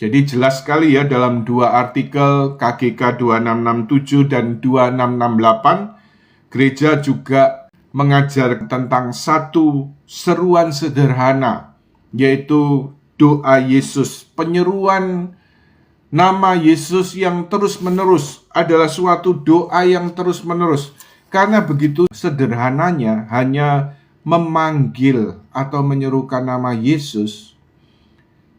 Jadi jelas sekali ya dalam dua artikel KGK 2667 dan 2668, gereja juga mengajar tentang satu seruan sederhana, yaitu doa Yesus. Penyeruan nama Yesus yang terus-menerus adalah suatu doa yang terus-menerus. Karena begitu sederhananya hanya memanggil atau menyerukan nama Yesus,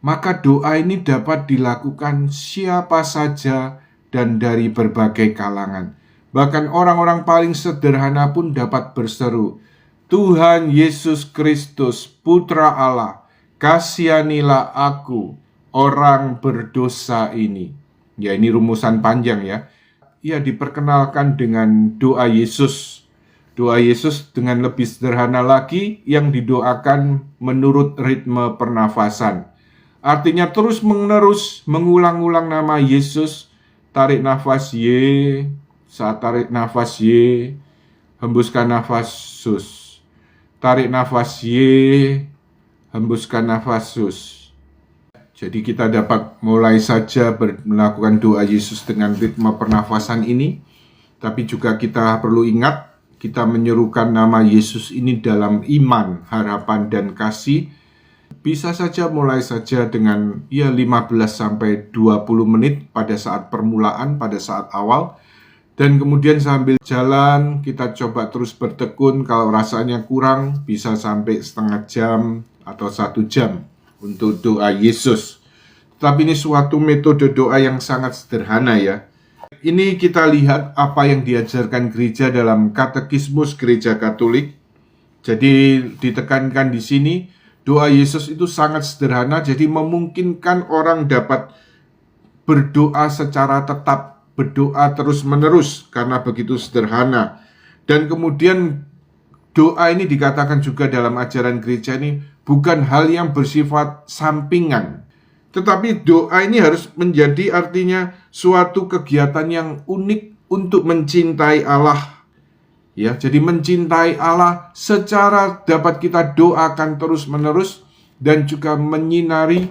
maka doa ini dapat dilakukan siapa saja dan dari berbagai kalangan. Bahkan orang-orang paling sederhana pun dapat berseru, Tuhan Yesus Kristus, Putra Allah, kasihanilah aku, orang berdosa ini. Ya, ini rumusan panjang ya. Ya, diperkenalkan dengan doa Yesus. Doa Yesus dengan lebih sederhana lagi yang didoakan menurut ritme pernafasan. Artinya terus-menerus mengulang-ulang nama Yesus. Tarik nafas Y, saat tarik nafas Y, hembuskan nafas sus. Tarik nafas Y, hembuskan nafas sus. Jadi kita dapat mulai saja melakukan doa Yesus dengan ritme pernafasan ini. Tapi juga kita perlu ingat, kita menyerukan nama Yesus ini dalam iman, harapan, dan kasih. Bisa saja mulai saja dengan 15-20 menit pada saat permulaan, pada saat awal. Dan kemudian sambil jalan kita coba terus bertekun. Kalau rasanya kurang bisa sampai setengah jam atau 1 jam untuk doa Yesus. Tapi ini suatu metode doa yang sangat sederhana ya. Ini kita lihat apa yang diajarkan gereja dalam Katekismus Gereja Katolik. Jadi ditekankan di sini, doa Yesus itu sangat sederhana, jadi memungkinkan orang dapat berdoa secara tetap, berdoa terus-menerus karena begitu sederhana. Dan kemudian doa ini dikatakan juga dalam ajaran gereja ini bukan hal yang bersifat sampingan. Tetapi doa ini harus menjadi artinya suatu kegiatan yang unik untuk mencintai Allah. Ya, jadi mencintai Allah secara dapat kita doakan terus-menerus dan juga menyinari,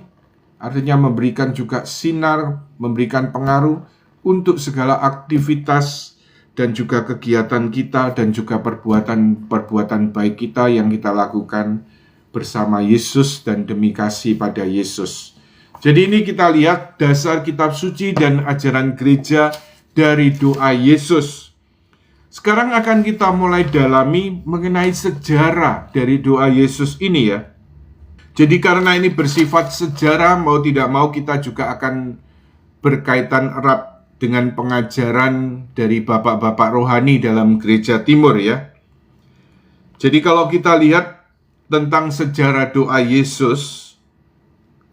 artinya memberikan juga sinar, memberikan pengaruh untuk segala aktivitas dan juga kegiatan kita dan juga perbuatan baik kita yang kita lakukan bersama Yesus dan demi kasih pada Yesus. Jadi ini kita lihat dasar kitab suci dan ajaran gereja dari doa Yesus. Sekarang akan kita mulai dalami mengenai sejarah dari doa Yesus ini ya. Jadi karena ini bersifat sejarah, mau tidak mau kita juga akan berkaitan erat dengan pengajaran dari bapak-bapak rohani dalam gereja timur ya. Jadi kalau kita lihat tentang sejarah doa Yesus,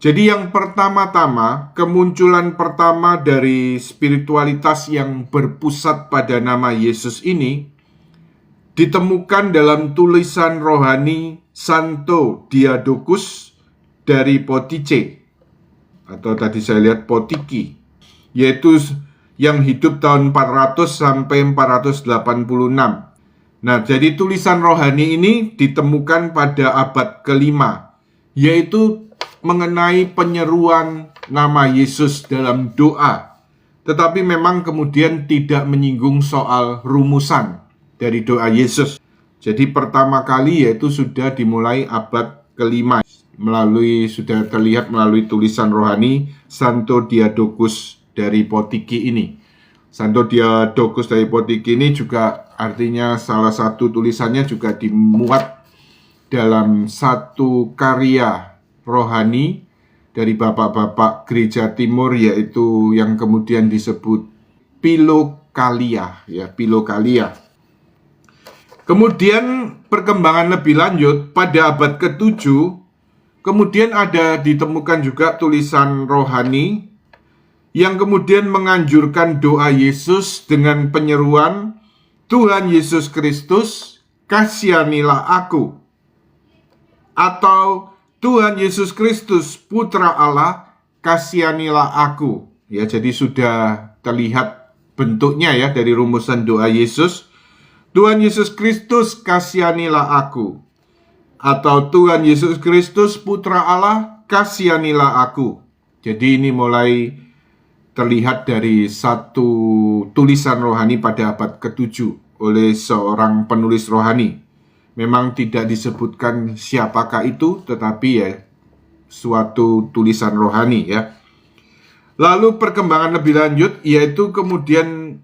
jadi yang pertama-tama, kemunculan pertama dari spiritualitas yang berpusat pada nama Yesus ini ditemukan dalam tulisan rohani Santo Diadokus dari Potiche, atau tadi saya lihat Potiki, yaitu yang hidup tahun 400 sampai 486. Nah, jadi tulisan rohani ini ditemukan pada abad ke-5, yaitu mengenai penyeruan nama Yesus dalam doa. Tetapi memang kemudian tidak menyinggung soal rumusan dari doa Yesus. Jadi pertama kali yaitu sudah dimulai abad ke-5 sudah terlihat melalui tulisan rohani Santo Diadokus dari Potiki ini. Santo Diadokus dari Potiki ini juga artinya salah satu tulisannya juga dimuat dalam satu karya rohani dari bapak-bapak gereja timur, yaitu yang kemudian disebut Philokalia ya, Philokalia. Kemudian perkembangan lebih lanjut pada abad ke-7, kemudian ada ditemukan juga tulisan rohani yang kemudian menganjurkan doa Yesus dengan penyeruan, Tuhan Yesus Kristus, kasihanilah aku, atau Tuhan Yesus Kristus, Putra Allah, kasihanilah aku. Ya, jadi sudah terlihat bentuknya ya dari rumusan doa Yesus. Tuhan Yesus Kristus, kasihanilah aku. Atau Tuhan Yesus Kristus, Putra Allah, kasihanilah aku. Jadi ini mulai terlihat dari satu tulisan rohani pada abad ke-7 oleh seorang penulis rohani. Memang tidak disebutkan siapakah itu, tetapi ya suatu tulisan rohani ya. Lalu perkembangan lebih lanjut, yaitu kemudian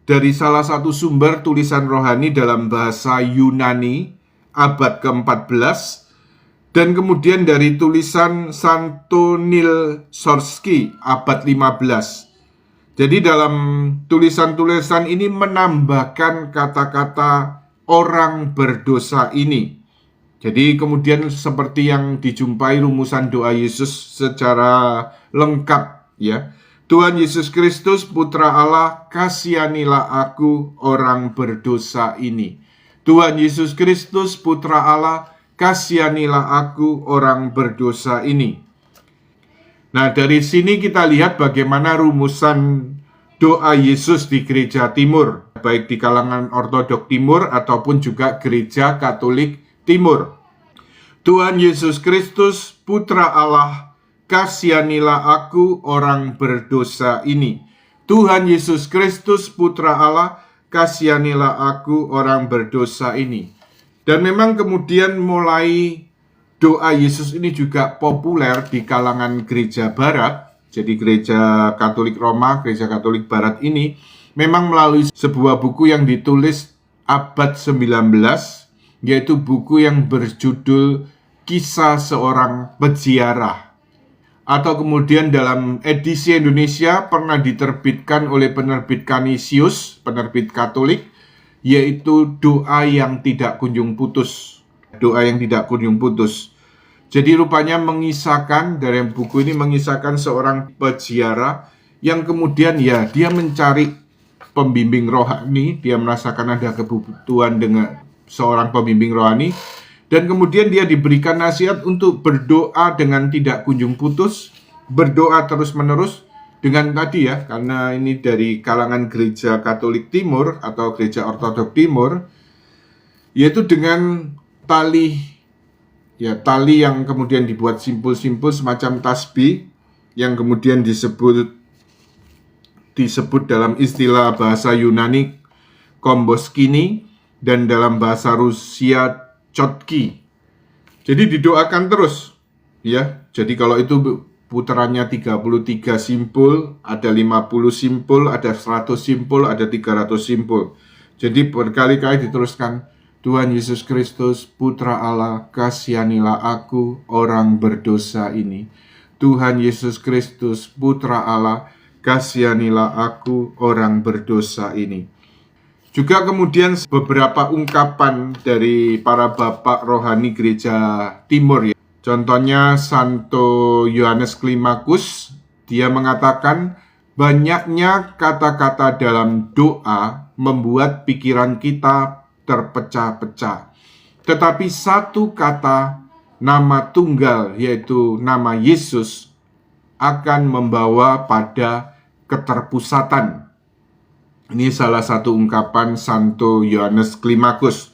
dari salah satu sumber tulisan rohani dalam bahasa Yunani abad ke-14, dan kemudian dari tulisan Santo Nil Sorski abad 15. Jadi dalam tulisan-tulisan ini menambahkan kata-kata orang berdosa ini. Jadi kemudian seperti yang dijumpai rumusan doa Yesus secara lengkap ya. Tuhan Yesus Kristus Putra Allah, kasihanilah aku orang berdosa ini. Tuhan Yesus Kristus Putra Allah, kasihanilah aku orang berdosa ini. Nah, dari sini kita lihat bagaimana rumusan doa Yesus di gereja timur, baik di kalangan ortodok timur ataupun juga gereja Katolik timur. Tuhan Yesus Kristus Putra Allah, kasihanilah aku orang berdosa ini. Tuhan Yesus Kristus Putra Allah, kasihanilah aku orang berdosa ini. Dan memang kemudian mulai doa Yesus ini juga populer di kalangan gereja barat. Jadi gereja Katolik Roma, gereja Katolik Barat ini memang melalui sebuah buku yang ditulis abad 19, yaitu buku yang berjudul Kisah Seorang Peziarah. Atau kemudian dalam edisi Indonesia pernah diterbitkan oleh penerbit Canisius, penerbit Katolik, yaitu doa yang tidak kunjung putus. Doa yang tidak kunjung putus. Jadi rupanya mengisahkan, dari buku ini mengisahkan seorang peziarah yang kemudian ya dia mencari pembimbing rohani, dia merasakan ada kebutuhan dengan seorang pembimbing rohani, dan kemudian dia diberikan nasihat untuk berdoa dengan tidak kunjung putus, berdoa terus-menerus, dengan tadi ya, karena ini dari kalangan gereja Katolik Timur atau gereja Ortodok Timur, yaitu dengan tali yang kemudian dibuat simpul-simpul semacam tasbih, yang kemudian disebut dalam istilah bahasa Yunani komboskini dan dalam bahasa Rusia chotki. Jadi didoakan terus ya. Jadi kalau itu putarannya 33 simpul, ada 50 simpul, ada 100 simpul, ada 300 simpul. Jadi berkali-kali diteruskan, Tuhan Yesus Kristus, Putra Allah, kasihanilah aku, orang berdosa ini. Tuhan Yesus Kristus, Putra Allah, kasihanilah aku, orang berdosa ini. Juga kemudian beberapa ungkapan dari para bapak rohani gereja timur ya. Contohnya Santo Yohanes Klimakus, dia mengatakan banyaknya kata-kata dalam doa membuat pikiran kita terpecah-pecah. Tetapi satu kata, nama tunggal, yaitu nama Yesus, akan membawa pada keterpusatan. Ini salah satu ungkapan Santo Yohanes Klimakus.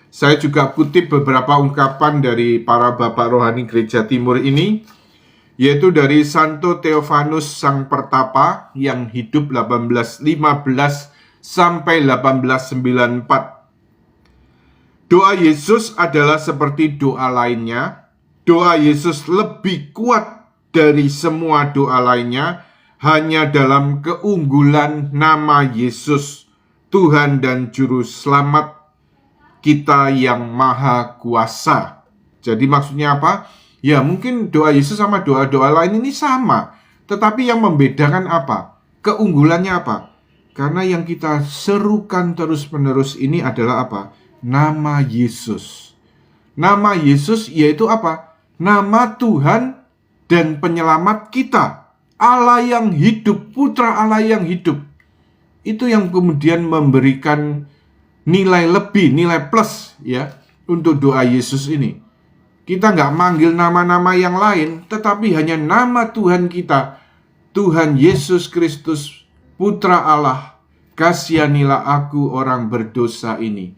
Saya juga kutip beberapa ungkapan dari para bapak rohani gereja timur ini, yaitu dari Santo Theophanus Sang Pertapa yang hidup 1815 sampai 1894. Doa Yesus adalah seperti doa lainnya. Doa Yesus lebih kuat dari semua doa lainnya hanya dalam keunggulan nama Yesus, Tuhan dan Juru Selamat kita yang maha kuasa. Jadi maksudnya apa? Ya mungkin doa Yesus sama doa-doa lain ini sama, tetapi yang membedakan apa? Keunggulannya apa? Karena yang kita serukan terus-menerus ini adalah apa? Nama Yesus. Nama Yesus yaitu apa? Nama Tuhan dan penyelamat kita. Allah yang hidup, Putra Allah yang hidup. Itu yang kemudian memberikan nilai lebih, nilai plus ya untuk doa Yesus ini. Kita nggak manggil nama-nama yang lain, tetapi hanya nama Tuhan kita, Tuhan Yesus Kristus, Putra Allah, kasihanilah aku orang berdosa ini.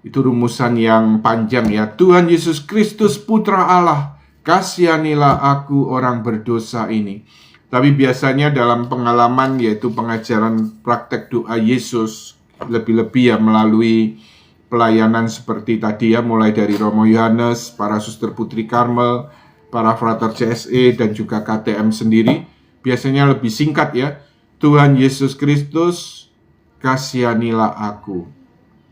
Itu rumusan yang panjang ya. Tuhan Yesus Kristus, Putra Allah, kasihanilah aku orang berdosa ini. Tapi biasanya dalam pengalaman, yaitu pengajaran praktek doa Yesus, lebih-lebih ya melalui pelayanan seperti tadi ya, mulai dari Romo Yohanes, para suster Putri Karmel, para frater CSE, dan juga KTM sendiri, biasanya lebih singkat ya. Tuhan Yesus Kristus, kasihanilah aku.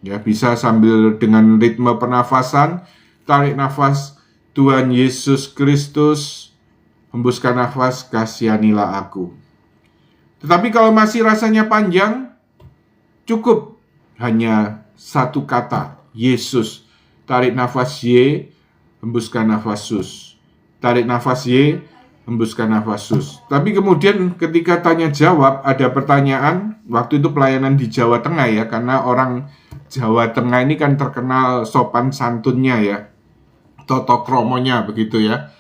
Ya, bisa sambil dengan ritme pernafasan, tarik nafas, Tuhan Yesus Kristus, hembuskan nafas, kasihanilah aku. Tetapi kalau masih rasanya panjang, cukup hanya satu kata, Yesus. Tarik nafas Y, hembuskan nafas sus. Tarik nafas Y, hembuskan nafas sus. Tapi kemudian ketika tanya jawab, ada pertanyaan, waktu itu pelayanan di Jawa Tengah ya, karena orang Jawa Tengah ini kan terkenal sopan santunnya ya, toto kromonya begitu ya.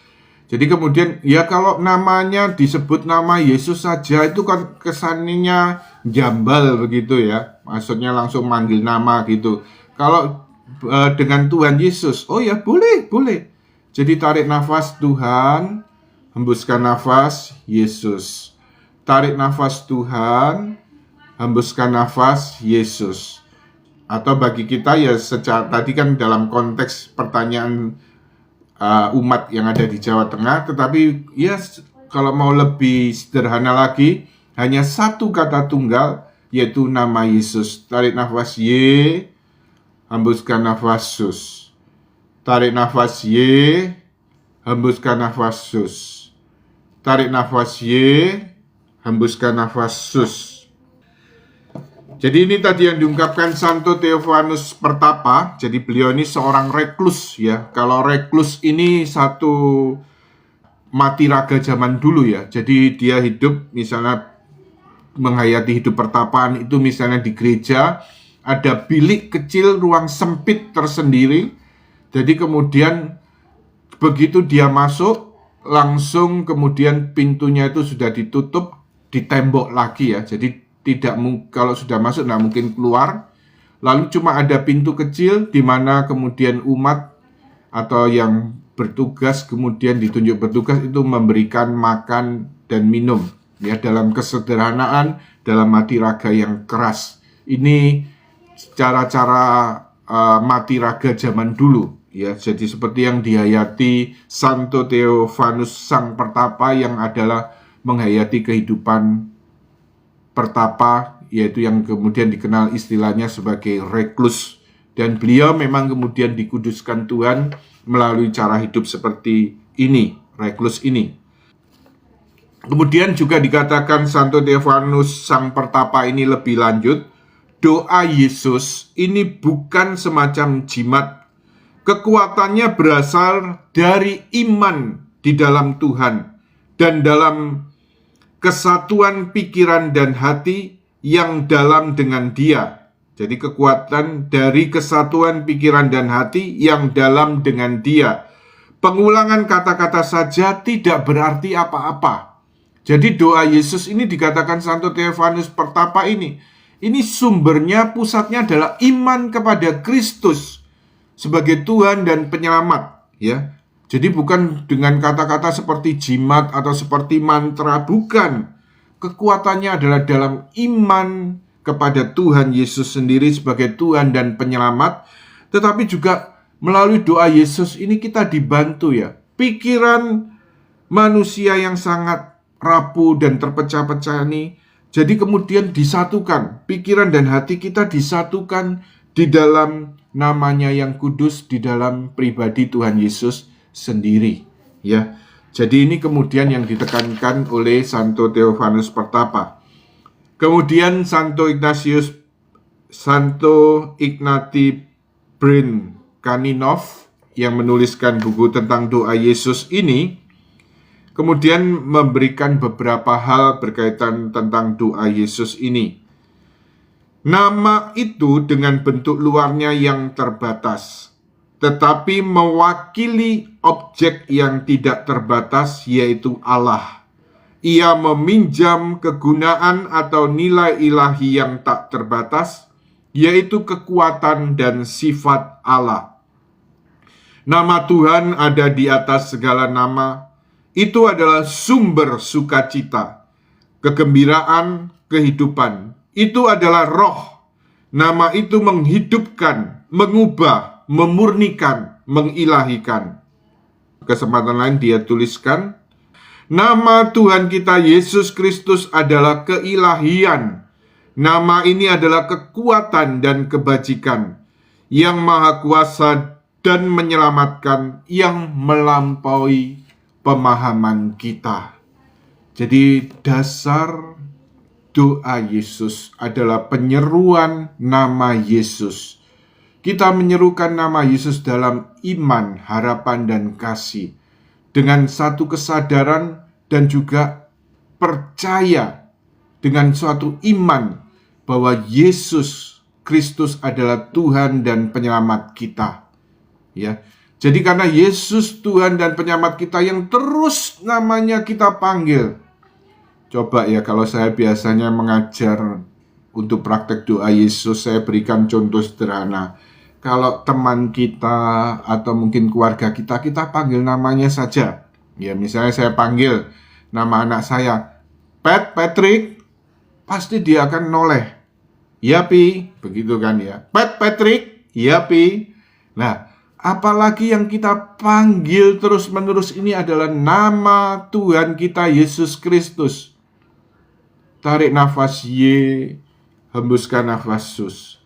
Jadi kemudian ya kalau namanya disebut nama Yesus saja itu kan kesannya jambal begitu ya. Maksudnya langsung manggil nama gitu. Kalau dengan Tuhan Yesus, oh ya boleh. Jadi tarik nafas Tuhan, hembuskan nafas Yesus. Tarik nafas Tuhan, hembuskan nafas Yesus. Atau bagi kita ya secara tadi kan dalam konteks pertanyaan umat yang ada di Jawa Tengah, tetapi ya kalau mau lebih sederhana lagi, hanya satu kata tunggal, yaitu nama Yesus. Tarik nafas Y, hembuskan nafas sus. Tarik nafas Y, hembuskan nafas sus. Tarik nafas Y, hembuskan nafas sus. Jadi ini tadi yang diungkapkan Santo Theophanus Pertapa. Jadi beliau ini seorang reklus ya. Kalau reklus ini satu mati raga zaman dulu ya. Jadi dia hidup misalnya menghayati hidup pertapaan itu misalnya di gereja. Ada bilik kecil, ruang sempit tersendiri. Jadi kemudian begitu dia masuk, langsung kemudian pintunya itu sudah ditutup, ditembok lagi ya. Jadi kalau sudah masuk tidak mungkin keluar. Lalu cuma ada pintu kecil di mana kemudian umat atau yang bertugas kemudian ditunjuk bertugas itu memberikan makan dan minum ya, dalam kesederhanaan, dalam mati raga yang keras. Ini cara-cara mati raga zaman dulu ya. Jadi seperti yang dihayati Santo Theophanus Sang Pertapa, yang adalah menghayati kehidupan pertapa, yaitu yang kemudian dikenal istilahnya sebagai reklus. Dan beliau memang kemudian dikuduskan Tuhan melalui cara hidup seperti ini, reklus ini. Kemudian juga dikatakan Santo Theophanus Sang Pertapa ini lebih lanjut, doa Yesus ini bukan semacam jimat. Kekuatannya berasal dari iman di dalam Tuhan dan dalam kesatuan pikiran dan hati yang dalam dengan Dia. Jadi kekuatan dari kesatuan pikiran dan hati yang dalam dengan Dia. Pengulangan kata-kata saja tidak berarti apa-apa. Jadi doa Yesus ini dikatakan Santo Theophanus Pertapa ini sumbernya, pusatnya adalah iman kepada Kristus sebagai Tuhan dan Penyelamat ya. Jadi bukan dengan kata-kata seperti jimat atau seperti mantra, bukan. Kekuatannya adalah dalam iman kepada Tuhan Yesus sendiri sebagai Tuhan dan Penyelamat. Tetapi juga melalui doa Yesus ini kita dibantu ya. Pikiran manusia yang sangat rapuh dan terpecah-pecah ini, jadi kemudian disatukan. Pikiran dan hati kita disatukan di dalam namanya yang kudus, di dalam pribadi Tuhan Yesus sendiri ya. Jadi ini kemudian yang ditekankan oleh Santo Theophanus Pertapa. Kemudian Santo Ignati Bryn-Kaninov yang menuliskan buku tentang doa Yesus ini kemudian memberikan beberapa hal berkaitan tentang doa Yesus ini. Nama itu dengan bentuk luarnya yang terbatas, tetapi mewakili objek yang tidak terbatas, yaitu Allah. Ia meminjam kegunaan atau nilai ilahi yang tak terbatas, yaitu kekuatan dan sifat Allah. Nama Tuhan ada di atas segala nama. Itu adalah sumber sukacita, kegembiraan, kehidupan. Itu adalah roh. Nama itu menghidupkan, mengubah, memurnikan, mengilahikan. Kesempatan lain dia tuliskan, nama Tuhan kita Yesus Kristus adalah keilahian. Nama ini adalah kekuatan dan kebajikan yang maha kuasa dan menyelamatkan, yang melampaui pemahaman kita. Jadi dasar doa Yesus adalah penyeruan nama Yesus. Kita menyerukan nama Yesus dalam iman, harapan, dan kasih, dengan satu kesadaran dan juga percaya dengan suatu iman bahwa Yesus Kristus adalah Tuhan dan penyelamat kita. Ya. Jadi karena Yesus Tuhan dan penyelamat kita yang terus namanya kita panggil. Coba ya, kalau saya biasanya mengajar untuk praktek doa Yesus, saya berikan contoh sederhana. Kalau teman kita atau mungkin keluarga kita, kita panggil namanya saja. Ya, misalnya saya panggil nama anak saya, Patrick, pasti dia akan noleh. Ya, Pi, begitu kan ya. Patrick, ya, Pi. Nah, apalagi yang kita panggil terus-menerus ini adalah nama Tuhan kita Yesus Kristus. Tarik nafas Y, hembuskan nafas sus.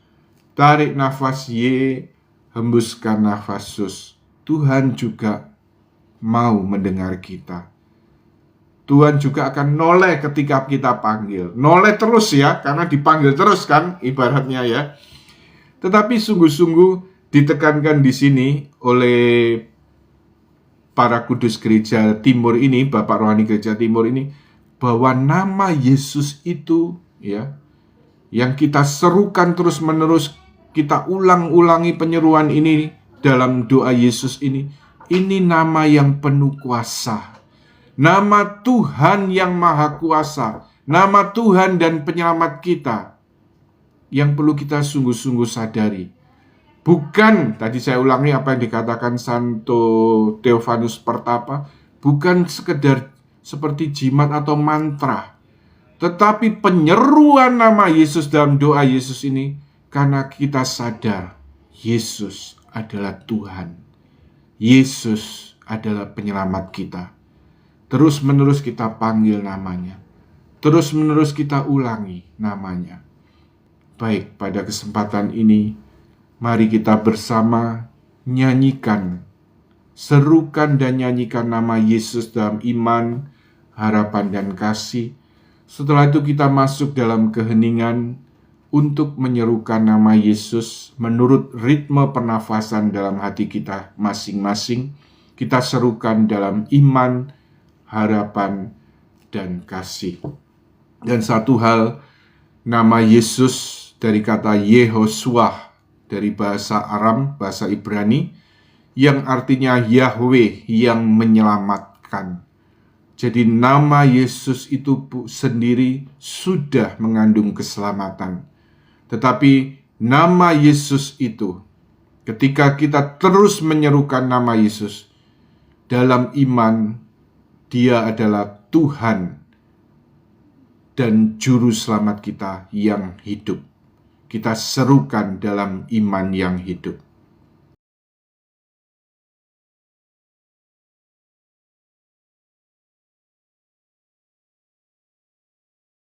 Tarik nafas Y, hembuskan nafas sus. Tuhan juga mau mendengar kita. Tuhan juga akan noleh ketika kita panggil. Noleh terus ya, karena dipanggil terus kan, ibaratnya ya. Tetapi sungguh-sungguh ditekankan di sini oleh para kudus gereja timur ini, Bapak Rohani Gereja Timur ini, bahwa nama Yesus itu ya, yang kita serukan terus-menerus, kita ulang-ulangi penyeruan ini dalam doa Yesus ini nama yang penuh kuasa. Nama Tuhan yang maha kuasa, nama Tuhan dan penyelamat kita, yang perlu kita sungguh-sungguh sadari. Bukan, tadi saya ulangi apa yang dikatakan Santo Theophanus Pertapa, bukan sekedar seperti jimat atau mantra, tetapi penyeruan nama Yesus dalam doa Yesus ini, karena kita sadar Yesus adalah Tuhan, Yesus adalah penyelamat kita. Terus-menerus kita panggil namanya, terus-menerus kita ulangi namanya. Baik, pada kesempatan ini, mari kita bersama nyanyikan, serukan dan nyanyikan nama Yesus dalam iman, harapan, dan kasih. Setelah itu kita masuk dalam keheningan untuk menyerukan nama Yesus menurut ritme pernafasan dalam hati kita masing-masing. Kita serukan dalam iman, harapan, dan kasih. Dan satu hal, nama Yesus dari kata Yehoshua, dari bahasa Aram, bahasa Ibrani, yang artinya Yahweh yang menyelamatkan. Jadi nama Yesus itu sendiri sudah mengandung keselamatan. Tetapi nama Yesus itu, ketika kita terus menyerukan nama Yesus dalam iman, Dia adalah Tuhan dan Juru Selamat kita yang hidup. Kita serukan dalam iman yang hidup.